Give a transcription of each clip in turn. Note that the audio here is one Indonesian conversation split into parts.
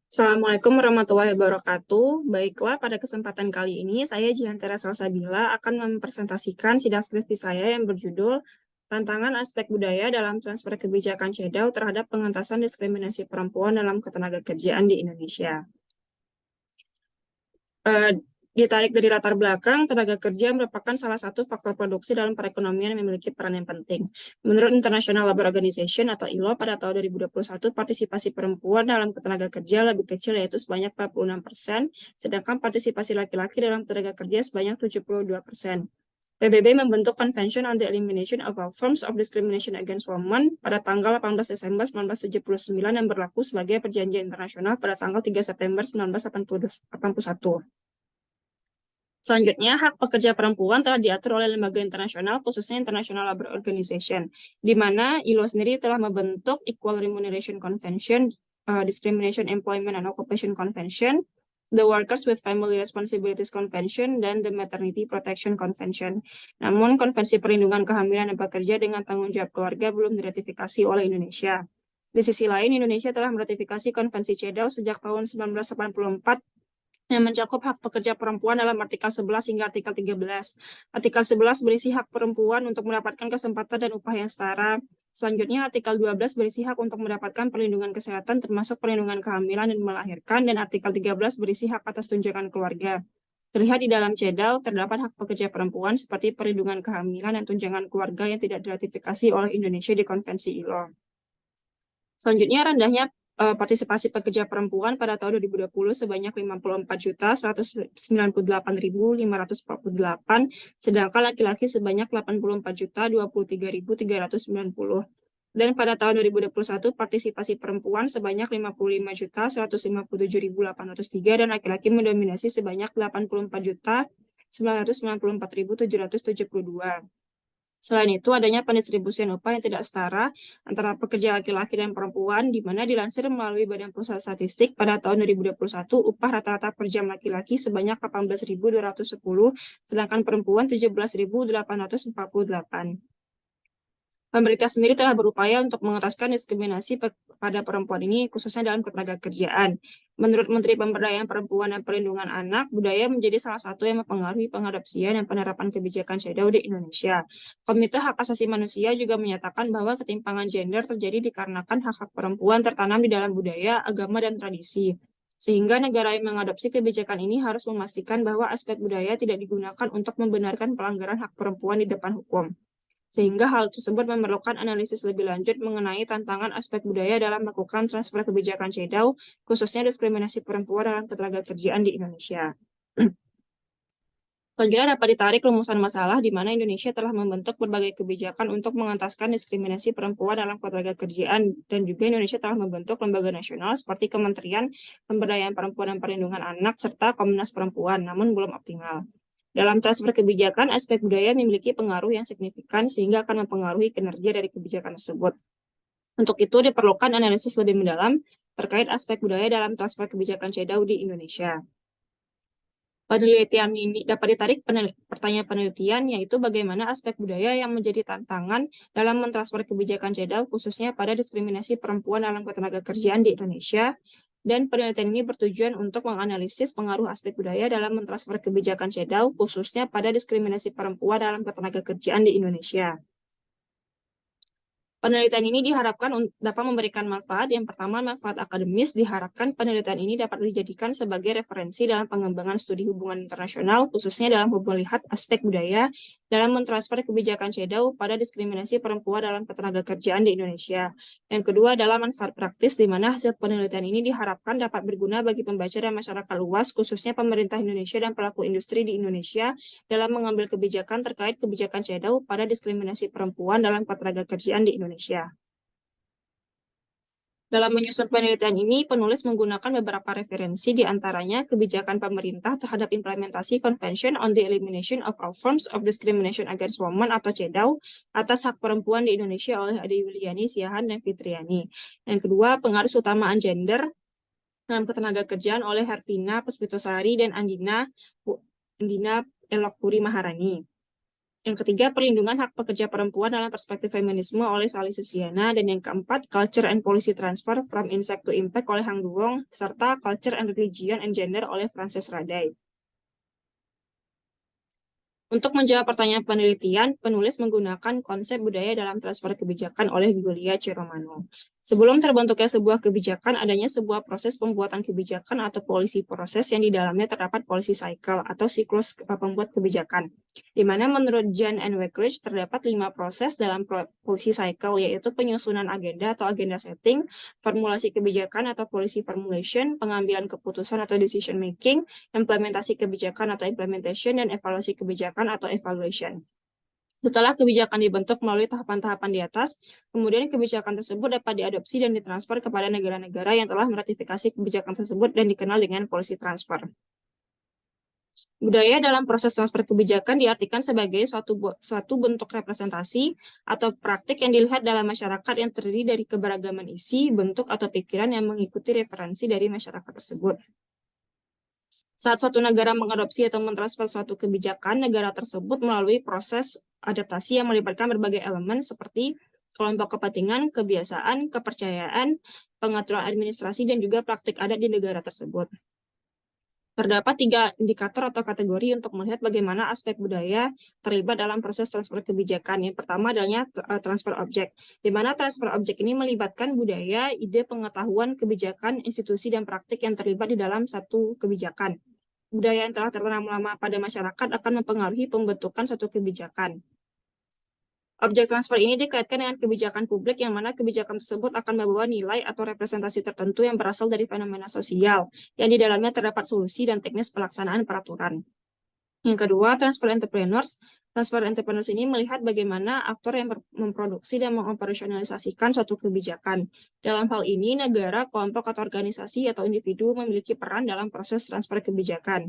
Assalamualaikum warahmatullahi wabarakatuh. Baiklah, pada kesempatan kali ini saya Jihantera Salsabila akan mempresentasikan sidang skripsi saya yang berjudul Tantangan Aspek Budaya dalam Transfer Kebijakan CEDAW terhadap Pengentasan Diskriminasi Perempuan dalam Ketenagakerjaan di Indonesia. Eh, Ditarik dari latar belakang, tenaga kerja merupakan salah satu faktor produksi dalam perekonomian yang memiliki peran yang penting. Menurut International Labour Organization atau ILO, pada tahun 2021, partisipasi perempuan dalam tenaga kerja lebih kecil yaitu sebanyak 46%, sedangkan partisipasi laki-laki dalam tenaga kerja sebanyak 72%. PBB membentuk Convention on the Elimination of All Forms of Discrimination Against Women pada tanggal 18 Desember 1979 yang berlaku sebagai perjanjian internasional pada tanggal 3 September 1981. Selanjutnya, hak pekerja perempuan telah diatur oleh lembaga internasional, khususnya International Labour Organization, di mana ILO sendiri telah membentuk Equal Remuneration Convention, Discrimination Employment and Occupation Convention, the Workers with Family Responsibilities Convention, dan the Maternity Protection Convention. Namun, Konvensi Perlindungan Kehamilan dan Pekerja dengan Tanggung Jawab Keluarga belum diratifikasi oleh Indonesia. Di sisi lain, Indonesia telah meratifikasi Konvensi CEDAW sejak tahun 1984 yang mencakup hak pekerja perempuan dalam artikel 11 hingga artikel 13. Artikel 11 berisi hak perempuan untuk mendapatkan kesempatan dan upah yang setara. Selanjutnya, artikel 12 berisi hak untuk mendapatkan perlindungan kesehatan termasuk perlindungan kehamilan dan melahirkan, dan artikel 13 berisi hak atas tunjangan keluarga. Terlihat di dalam CEDAW, terdapat hak pekerja perempuan seperti perlindungan kehamilan dan tunjangan keluarga yang tidak diratifikasi oleh Indonesia di Konvensi ILO. Selanjutnya, rendahnya partisipasi pekerja perempuan pada tahun 2020 sebanyak 54.198.548, sedangkan laki-laki sebanyak 84.023.390. Dan pada tahun 2021, partisipasi perempuan sebanyak 55.157.803 dan laki-laki mendominasi sebanyak 84.994.772. Selain itu, adanya pendistribusian upah yang tidak setara antara pekerja laki-laki dan perempuan, di mana dilansir melalui Badan Pusat Statistik pada tahun 2021, upah rata-rata per jam laki-laki sebanyak 18.210, sedangkan perempuan 17.848. Pemerintah sendiri telah berupaya untuk mengentaskan diskriminasi pada perempuan ini, khususnya dalam ketenagakerjaan. Menurut Menteri Pemberdayaan Perempuan dan Perlindungan Anak, budaya menjadi salah satu yang mempengaruhi pengadopsian dan penerapan kebijakan CEDAW di Indonesia. Komite Hak Asasi Manusia juga menyatakan bahwa ketimpangan gender terjadi dikarenakan hak-hak perempuan tertanam di dalam budaya, agama, dan tradisi. Sehingga negara yang mengadopsi kebijakan ini harus memastikan bahwa aspek budaya tidak digunakan untuk membenarkan pelanggaran hak perempuan di depan hukum. Sehingga hal tersebut memerlukan analisis lebih lanjut mengenai tantangan aspek budaya dalam melakukan transfer kebijakan CEDAW, khususnya diskriminasi perempuan dalam ketenagakerjaan di Indonesia. Selanjutnya dapat ditarik rumusan masalah di mana Indonesia telah membentuk berbagai kebijakan untuk mengentaskan diskriminasi perempuan dalam ketenagakerjaan, dan juga Indonesia telah membentuk lembaga nasional seperti Kementerian Pemberdayaan Perempuan dan Perlindungan Anak serta Komnas Perempuan, namun belum optimal. Dalam transfer kebijakan, aspek budaya memiliki pengaruh yang signifikan sehingga akan mempengaruhi kinerja dari kebijakan tersebut. Untuk itu diperlukan analisis lebih mendalam terkait aspek budaya dalam transfer kebijakan CEDAW di Indonesia. Penelitian ini dapat ditarik pertanyaan penelitian, yaitu bagaimana aspek budaya yang menjadi tantangan dalam mentransfer kebijakan CEDAW, khususnya pada diskriminasi perempuan dalam ketenagakerjaan di Indonesia. Dan penelitian ini bertujuan untuk menganalisis pengaruh aspek budaya dalam mentransfer kebijakan CEDAW, khususnya pada diskriminasi perempuan dalam ketenagakerjaan di Indonesia. Penelitian ini diharapkan dapat memberikan manfaat. Yang pertama, manfaat akademis. Diharapkan penelitian ini dapat dijadikan sebagai referensi dalam pengembangan studi hubungan internasional, khususnya dalam melihat aspek budaya dalam mentransfer kebijakan CEDAW pada diskriminasi perempuan dalam ketenagakerjaan di Indonesia. Yang kedua adalah manfaat praktis, di mana hasil penelitian ini diharapkan dapat berguna bagi pembaca dan masyarakat luas, khususnya pemerintah Indonesia dan pelaku industri di Indonesia dalam mengambil kebijakan terkait kebijakan CEDAW pada diskriminasi perempuan dalam ketenagakerjaan di Indonesia. Dalam menyusun penelitian ini, penulis menggunakan beberapa referensi, di antaranya kebijakan pemerintah terhadap implementasi Convention on the Elimination of All Forms of Discrimination Against Women atau CEDAW atas hak perempuan di Indonesia oleh Ade Yuliani, Siahan, dan Fitriani. Yang kedua, pengaruh utamaan gender dalam ketenagakerjaan oleh Hervina Puspitosari dan Andina Elokpuri Maharani. Yang ketiga, perlindungan hak pekerja perempuan dalam perspektif feminisme oleh Sally Susiana. Dan yang keempat, Culture and Policy Transfer from Insect to Impact oleh Hang Duong, serta Culture and Religion and Gender oleh Frances Radai. Untuk menjawab pertanyaan penelitian, penulis menggunakan konsep budaya dalam transfer kebijakan oleh Giulia Ceromano. Sebelum terbentuknya sebuah kebijakan, adanya sebuah proses pembuatan kebijakan atau policy proses yang di dalamnya terdapat policy cycle atau siklus pembuat kebijakan. Di mana menurut Jan and Wegridge terdapat 5 proses dalam policy cycle, yaitu penyusunan agenda atau agenda setting, formulasi kebijakan atau policy formulation, pengambilan keputusan atau decision making, implementasi kebijakan atau implementation, dan evaluasi kebijakan atau evaluation. Setelah kebijakan dibentuk melalui tahapan-tahapan di atas, kemudian kebijakan tersebut dapat diadopsi dan ditransfer kepada negara-negara yang telah meratifikasi kebijakan tersebut dan dikenal dengan policy transfer. Budaya dalam proses transfer kebijakan diartikan sebagai suatu bentuk representasi atau praktik yang dilihat dalam masyarakat yang terdiri dari keberagaman isi, bentuk, atau pikiran yang mengikuti referensi dari masyarakat tersebut. Saat suatu negara mengadopsi atau mentransfer suatu kebijakan, negara tersebut melalui proses adaptasi yang melibatkan berbagai elemen seperti kelompok kepentingan, kebiasaan, kepercayaan, pengaturan administrasi, dan juga praktik adat di negara tersebut. Terdapat 3 indikator atau kategori untuk melihat bagaimana aspek budaya terlibat dalam proses transfer kebijakan. Yang pertama adalah transfer objek, di mana transfer objek ini melibatkan budaya, ide, pengetahuan, kebijakan, institusi, dan praktik yang terlibat di dalam satu kebijakan. Budaya yang telah tertanam lama pada masyarakat akan mempengaruhi pembentukan suatu kebijakan. Objek transfer ini dikaitkan dengan kebijakan publik yang mana kebijakan tersebut akan membawa nilai atau representasi tertentu yang berasal dari fenomena sosial, yang di dalamnya terdapat solusi dan teknis pelaksanaan peraturan. Yang kedua, transfer entrepreneurs. Transfer entrepreneurs ini melihat bagaimana aktor yang memproduksi dan mengoperasionalisasikan suatu kebijakan. Dalam hal ini, negara, kelompok, atau organisasi atau individu memiliki peran dalam proses transfer kebijakan.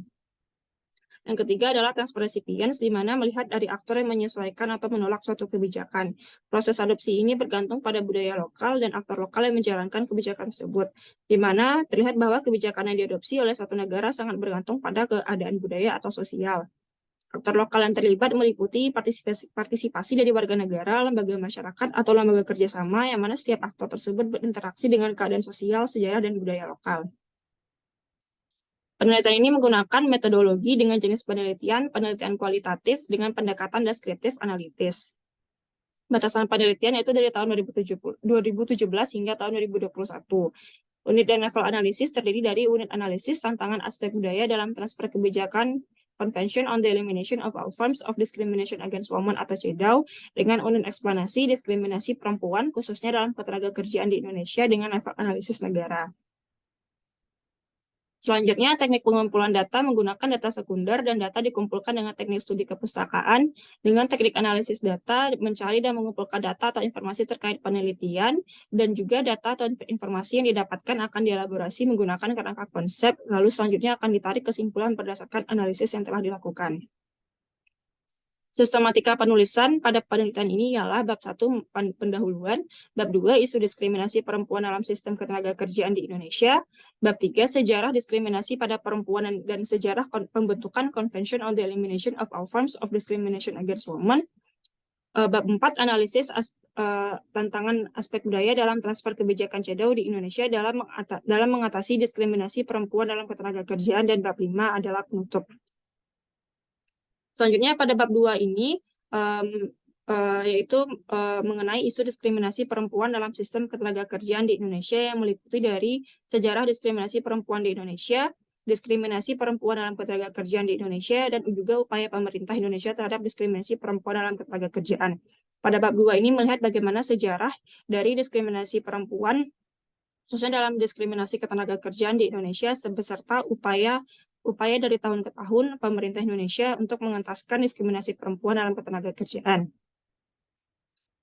Yang ketiga adalah transfer recipients, di mana melihat dari aktor yang menyesuaikan atau menolak suatu kebijakan. Proses adopsi ini bergantung pada budaya lokal dan aktor lokal yang menjalankan kebijakan tersebut, di mana terlihat bahwa kebijakan yang diadopsi oleh suatu negara sangat bergantung pada keadaan budaya atau sosial. Aktor lokal yang terlibat meliputi partisipasi dari warga negara, lembaga masyarakat, atau lembaga kerjasama, yang mana setiap aktor tersebut berinteraksi dengan keadaan sosial, sejarah, dan budaya lokal. Penelitian ini menggunakan metodologi dengan jenis penelitian kualitatif dengan pendekatan deskriptif analitis. Batasan penelitian yaitu dari tahun 2017 hingga tahun 2021. Unit dan level analisis terdiri dari unit analisis tantangan aspek budaya dalam transfer kebijakan Convention on the Elimination of All Forms of Discrimination Against Women atau CEDAW, dengan unit eksplanasi diskriminasi perempuan khususnya dalam ketenagakerjaan di Indonesia dengan level analisis negara. Selanjutnya, teknik pengumpulan data menggunakan data sekunder dan data dikumpulkan dengan teknik studi kepustakaan. Dengan teknik analisis data, mencari dan mengumpulkan data atau informasi terkait penelitian, dan juga data atau informasi yang didapatkan akan dielaborasi menggunakan kerangka konsep, lalu selanjutnya akan ditarik kesimpulan berdasarkan analisis yang telah dilakukan. Sistematika penulisan pada penelitian ini ialah bab 1 pendahuluan, bab 2 isu diskriminasi perempuan dalam sistem ketenagakerjaan di Indonesia, bab 3 sejarah diskriminasi pada perempuan dan sejarah pembentukan Convention on the Elimination of All Forms of Discrimination Against Women, bab 4 analisis tantangan aspek budaya dalam transfer kebijakan CEDAW di Indonesia dalam mengatasi diskriminasi perempuan dalam ketenagakerjaan, dan bab 5 adalah penutup. Selanjutnya pada bab 2 ini yaitu mengenai isu diskriminasi perempuan dalam sistem ketenagakerjaan di Indonesia, yang meliputi dari sejarah diskriminasi perempuan di Indonesia, diskriminasi perempuan dalam ketenagakerjaan di Indonesia, dan juga upaya pemerintah Indonesia terhadap diskriminasi perempuan dalam ketenagakerjaan. Pada bab 2 ini melihat bagaimana sejarah dari diskriminasi perempuan khususnya dalam diskriminasi ketenagakerjaan di Indonesia beserta upaya dari tahun ke tahun pemerintah Indonesia untuk mengentaskan diskriminasi perempuan dalam ketenagakerjaan.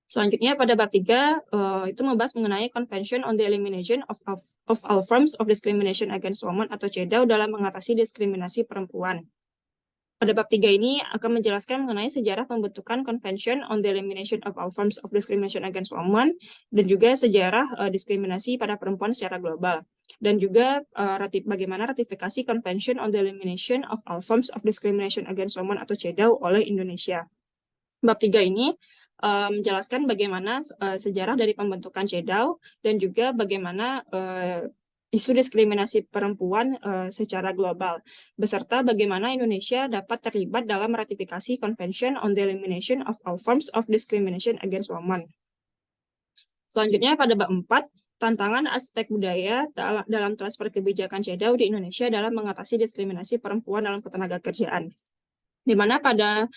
Selanjutnya pada bab 3 itu membahas mengenai Convention on the Elimination of All Forms of Discrimination Against Women atau CEDAW dalam mengatasi diskriminasi perempuan. Pada bab 3 ini akan menjelaskan mengenai sejarah pembentukan Convention on the Elimination of All Forms of Discrimination Against Women, dan juga sejarah diskriminasi pada perempuan secara global, dan juga bagaimana ratifikasi Convention on the Elimination of All Forms of Discrimination Against Women atau CEDAW oleh Indonesia. Bab 3 ini menjelaskan bagaimana sejarah dari pembentukan CEDAW dan juga bagaimana isu diskriminasi perempuan secara global, beserta bagaimana Indonesia dapat terlibat dalam ratifikasi Convention on the Elimination of All Forms of Discrimination Against Women. Selanjutnya pada bab 4, tantangan aspek budaya dalam transfer kebijakan CEDAW di Indonesia dalam mengatasi diskriminasi perempuan dalam ketenaga kerjaan. Di mana pada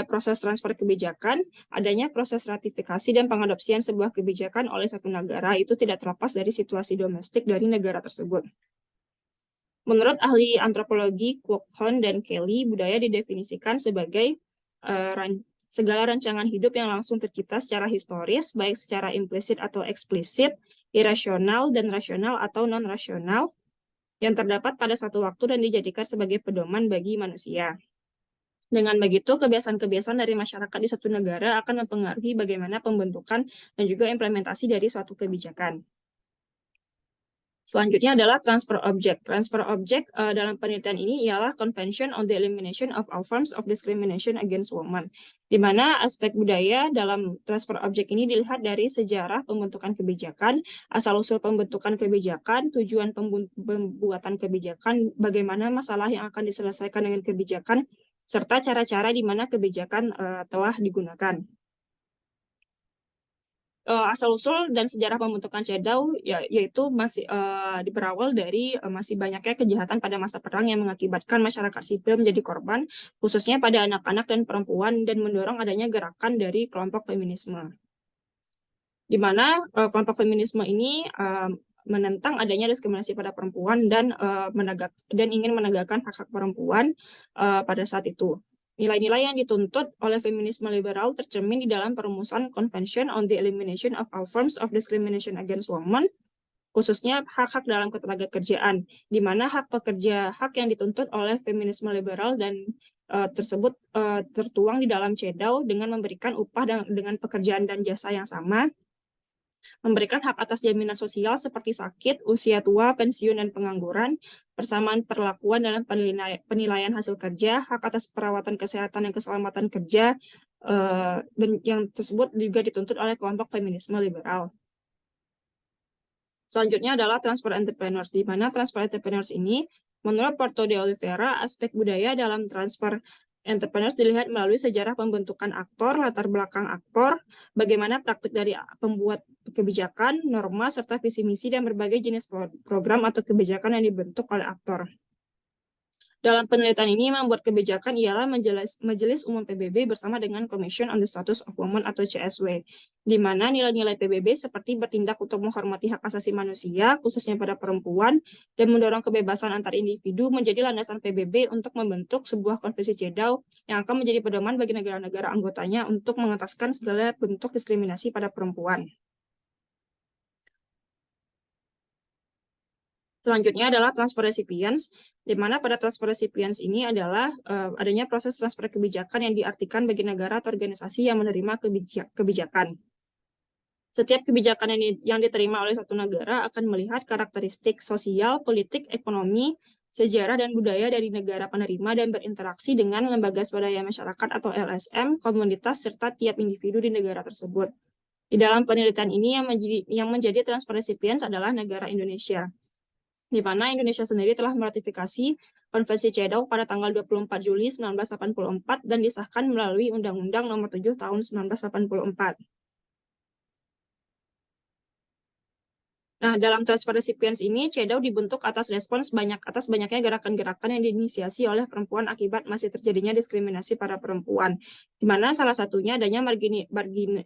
proses transfer kebijakan, adanya proses ratifikasi dan pengadopsian sebuah kebijakan oleh satu negara itu tidak terlepas dari situasi domestik dari negara tersebut. Menurut ahli antropologi Kwok Hon dan Kelly, budaya didefinisikan sebagai segala rancangan hidup yang langsung tercipta secara historis, baik secara implisit atau eksplisit, irasional dan rasional atau non-rasional, yang terdapat pada satu waktu dan dijadikan sebagai pedoman bagi manusia. Dengan begitu, kebiasaan-kebiasaan dari masyarakat di suatu negara akan mempengaruhi bagaimana pembentukan dan juga implementasi dari suatu kebijakan. Selanjutnya adalah transfer object. Transfer object dalam penelitian ini ialah Convention on the Elimination of All Forms of Discrimination Against Women, di mana aspek budaya dalam transfer object ini dilihat dari sejarah pembentukan kebijakan, asal-usul pembentukan kebijakan, tujuan pembuatan kebijakan, bagaimana masalah yang akan diselesaikan dengan kebijakan, serta cara-cara di mana kebijakan telah digunakan. Asal-usul dan sejarah pembentukan CEDAW yaitu masih berawal dari masih banyaknya kejahatan pada masa perang yang mengakibatkan masyarakat sipil menjadi korban, khususnya pada anak-anak dan perempuan, dan mendorong adanya gerakan dari kelompok feminisme. Di mana kelompok feminisme ini menentang adanya diskriminasi pada perempuan dan ingin menegakkan hak-hak perempuan pada saat itu. Nilai-nilai yang dituntut oleh feminisme liberal tercermin di dalam perumusan Convention on the Elimination of All Forms of Discrimination Against Women, khususnya hak-hak dalam ketenaga kerjaan, di mana hak yang dituntut oleh feminisme liberal dan tersebut tertuang di dalam CEDAW dengan memberikan upah dengan pekerjaan dan jasa yang sama, memberikan hak atas jaminan sosial seperti sakit, usia tua, pensiun, dan pengangguran, persamaan perlakuan dalam penilaian hasil kerja, hak atas perawatan kesehatan dan keselamatan kerja, dan yang tersebut juga dituntut oleh kelompok feminisme liberal. Selanjutnya adalah transfer entrepreneurs, di mana transfer entrepreneurs ini, menurut Porto de Oliveira, aspek budaya dalam transfer entrepreneurs dilihat melalui sejarah pembentukan aktor, latar belakang aktor, bagaimana praktik dari pembuat kebijakan, norma, serta visi misi dan berbagai jenis program atau kebijakan yang dibentuk oleh aktor. Dalam penelitian ini, membuat kebijakan ialah Majelis Umum PBB bersama dengan Commission on the Status of Women atau CSW, di mana nilai-nilai PBB seperti bertindak untuk menghormati hak asasi manusia, khususnya pada perempuan, dan mendorong kebebasan antar individu menjadi landasan PBB untuk membentuk sebuah konvensi CEDAW yang akan menjadi pedoman bagi negara-negara anggotanya untuk mengentaskan segala bentuk diskriminasi pada perempuan. Selanjutnya adalah transfer recipients, di mana pada transfer recipients ini adalah adanya proses transfer kebijakan yang diartikan bagi negara atau organisasi yang menerima kebijakan. Setiap kebijakan yang diterima oleh satu negara akan melihat karakteristik sosial, politik, ekonomi, sejarah, dan budaya dari negara penerima dan berinteraksi dengan lembaga swadaya masyarakat atau LSM, komunitas, serta tiap individu di negara tersebut. Di dalam penelitian ini yang menjadi transfer recipients adalah negara Indonesia, di mana Indonesia sendiri telah meratifikasi Konvensi CEDAW pada tanggal 24 Juli 1984 dan disahkan melalui Undang-Undang Nomor 7 Tahun 1984. Nah, dalam transfer recipients ini, CEDAW dibentuk atas banyaknya gerakan-gerakan yang diinisiasi oleh perempuan akibat masih terjadinya diskriminasi pada perempuan, di mana salah satunya adanya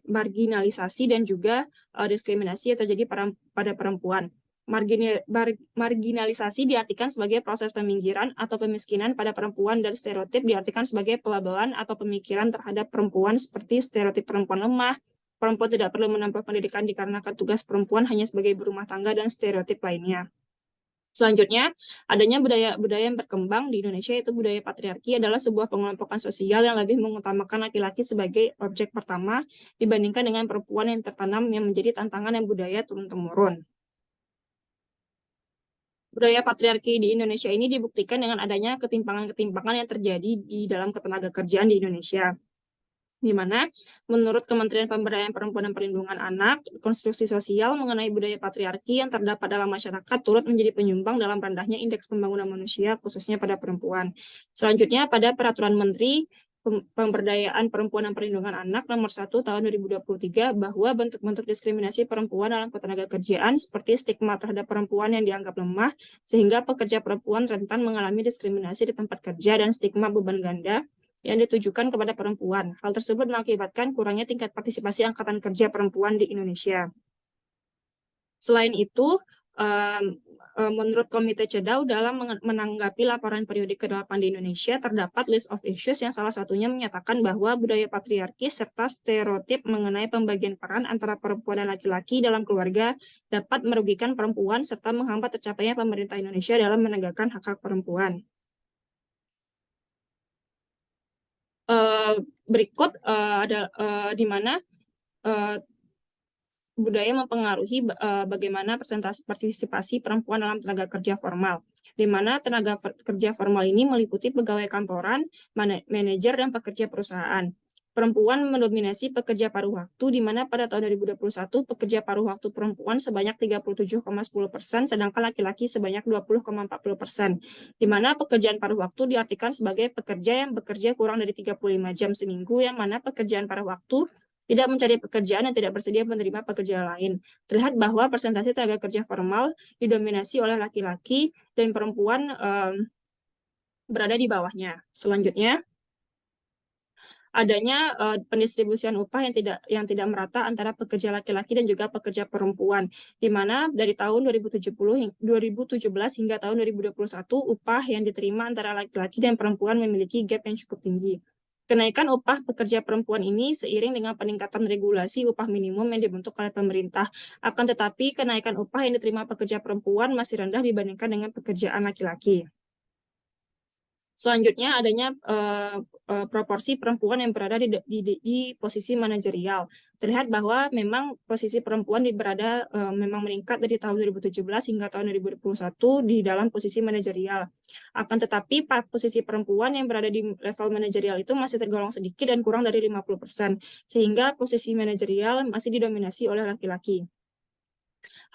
marginalisasi dan juga diskriminasi yang terjadi pada perempuan. Marginalisasi diartikan sebagai proses peminggiran atau pemiskinan pada perempuan, dan stereotip diartikan sebagai pelabelan atau pemikiran terhadap perempuan seperti stereotip perempuan lemah, perempuan tidak perlu menempuh pendidikan dikarenakan tugas perempuan hanya sebagai ibu rumah tangga, dan stereotip lainnya. Selanjutnya, adanya budaya yang berkembang di Indonesia, yaitu budaya patriarki, adalah sebuah pengelompokan sosial yang lebih mengutamakan laki-laki sebagai objek pertama dibandingkan dengan perempuan yang tertanam, yang menjadi tantangan yang budaya turun-temurun. Budaya patriarki di Indonesia ini dibuktikan dengan adanya ketimpangan-ketimpangan yang terjadi di dalam ketenaga kerjaan di Indonesia. di mana menurut Kementerian Pemberdayaan Perempuan dan Perlindungan Anak, konstruksi sosial mengenai budaya patriarki yang terdapat dalam masyarakat turut menjadi penyumbang dalam rendahnya indeks pembangunan manusia, khususnya pada perempuan. Selanjutnya, pada Peraturan Menteri Pemberdayaan Perempuan dan Perlindungan Anak Nomor 1 Tahun 2023 bahwa bentuk-bentuk diskriminasi perempuan dalam ketenagakerjaan seperti stigma terhadap perempuan yang dianggap lemah, sehingga pekerja perempuan rentan mengalami diskriminasi di tempat kerja dan stigma beban ganda yang ditujukan kepada perempuan. Hal tersebut mengakibatkan kurangnya tingkat partisipasi angkatan kerja perempuan di Indonesia. Selain itu, menurut Komite CEDAW dalam menanggapi laporan periodik ke-8 di Indonesia, terdapat list of issues yang salah satunya menyatakan bahwa budaya patriarki serta stereotip mengenai pembagian peran antara perempuan dan laki-laki dalam keluarga dapat merugikan perempuan serta menghambat tercapainya pemerintah Indonesia dalam menegakkan hak-hak perempuan. Berikut ada di mana budaya mempengaruhi bagaimana persentase partisipasi perempuan dalam tenaga kerja formal, di mana tenaga kerja formal ini meliputi pegawai kantoran, manajer, dan pekerja perusahaan. Perempuan mendominasi pekerja paruh waktu, di mana pada tahun 2021 pekerja paruh waktu perempuan sebanyak 37,10%, sedangkan laki-laki sebanyak 20,40%, di mana pekerjaan paruh waktu diartikan sebagai pekerja yang bekerja kurang dari 35 jam seminggu, yang mana pekerjaan paruh waktu tidak mencari pekerjaan dan tidak bersedia menerima pekerjaan lain. Terlihat bahwa persentase tenaga kerja formal didominasi oleh laki-laki dan perempuan berada di bawahnya. Selanjutnya, adanya pendistribusian upah yang tidak merata antara pekerja laki-laki dan juga pekerja perempuan, di mana dari tahun 2017 hingga tahun 2021 upah yang diterima antara laki-laki dan perempuan memiliki gap yang cukup tinggi. Kenaikan upah pekerja perempuan ini seiring dengan peningkatan regulasi upah minimum yang dibentuk oleh pemerintah. Akan tetapi, kenaikan upah yang diterima pekerja perempuan masih rendah dibandingkan dengan pekerjaan laki-laki. Selanjutnya, adanya proporsi perempuan yang berada di posisi manajerial. Terlihat bahwa memang posisi perempuan memang meningkat dari tahun 2017 hingga tahun 2021 di dalam posisi manajerial. Akan tetapi, posisi perempuan yang berada di level manajerial itu masih tergolong sedikit dan kurang dari 50%, sehingga posisi manajerial masih didominasi oleh laki-laki.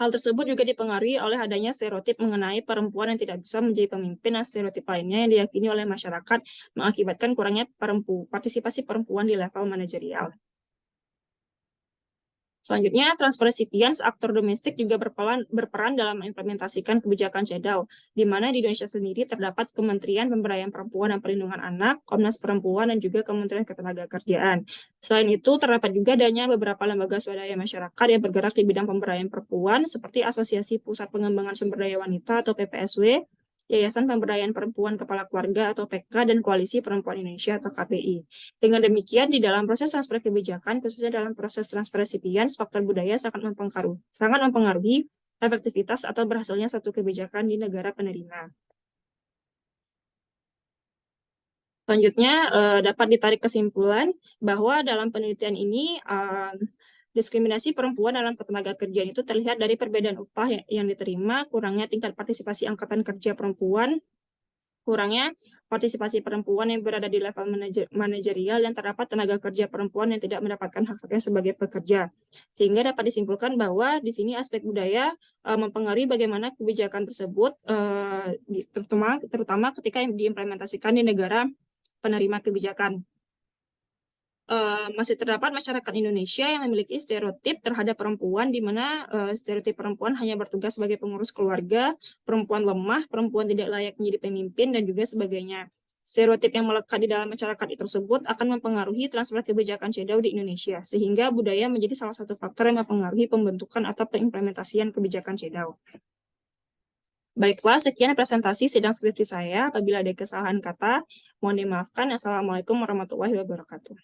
Hal tersebut juga dipengaruhi oleh adanya stereotip mengenai perempuan yang tidak bisa menjadi pemimpin dan stereotip lainnya yang diyakini oleh masyarakat mengakibatkan kurangnya partisipasi perempuan di level manajerial. Selanjutnya, Transparency Alliance, aktor domestik juga berperan dalam mengimplementasikan kebijakan CEDAW, di mana di Indonesia sendiri terdapat Kementerian Pemberdayaan Perempuan dan Perlindungan Anak, Komnas Perempuan, dan juga Kementerian Ketenagakerjaan. Selain itu, terdapat juga adanya beberapa lembaga swadaya masyarakat yang bergerak di bidang pemberdayaan perempuan, seperti Asosiasi Pusat Pengembangan Sumber Daya Wanita atau PPSW, Yayasan Pemberdayaan Perempuan Kepala Keluarga atau PK, dan Koalisi Perempuan Indonesia atau KPI. Dengan demikian, di dalam proses transfer kebijakan, khususnya dalam proses transparansi alliance, faktor budaya sangat mempengaruhi efektivitas atau berhasilnya satu kebijakan di negara penerima. Selanjutnya, dapat ditarik kesimpulan bahwa dalam penelitian ini, diskriminasi perempuan dalam ketenagakerjaan itu terlihat dari perbedaan upah yang diterima, kurangnya tingkat partisipasi angkatan kerja perempuan, kurangnya partisipasi perempuan yang berada di level manajerial, dan terdapat tenaga kerja perempuan yang tidak mendapatkan hak-haknya sebagai pekerja. Sehingga dapat disimpulkan bahwa di sini aspek budaya mempengaruhi bagaimana kebijakan tersebut, terutama ketika diimplementasikan di negara penerima kebijakan. Masih terdapat masyarakat Indonesia yang memiliki stereotip terhadap perempuan, di mana stereotip perempuan hanya bertugas sebagai pengurus keluarga, perempuan lemah, perempuan tidak layak menjadi pemimpin, dan juga sebagainya. Stereotip yang melekat di dalam masyarakat tersebut akan mempengaruhi transfer kebijakan CEDAW di Indonesia, sehingga budaya menjadi salah satu faktor yang mempengaruhi pembentukan atau pengimplementasian kebijakan CEDAW. Baiklah, sekian presentasi sidang skripsi saya. Apabila ada kesalahan kata, mohon dimaafkan. Assalamualaikum warahmatullahi wabarakatuh.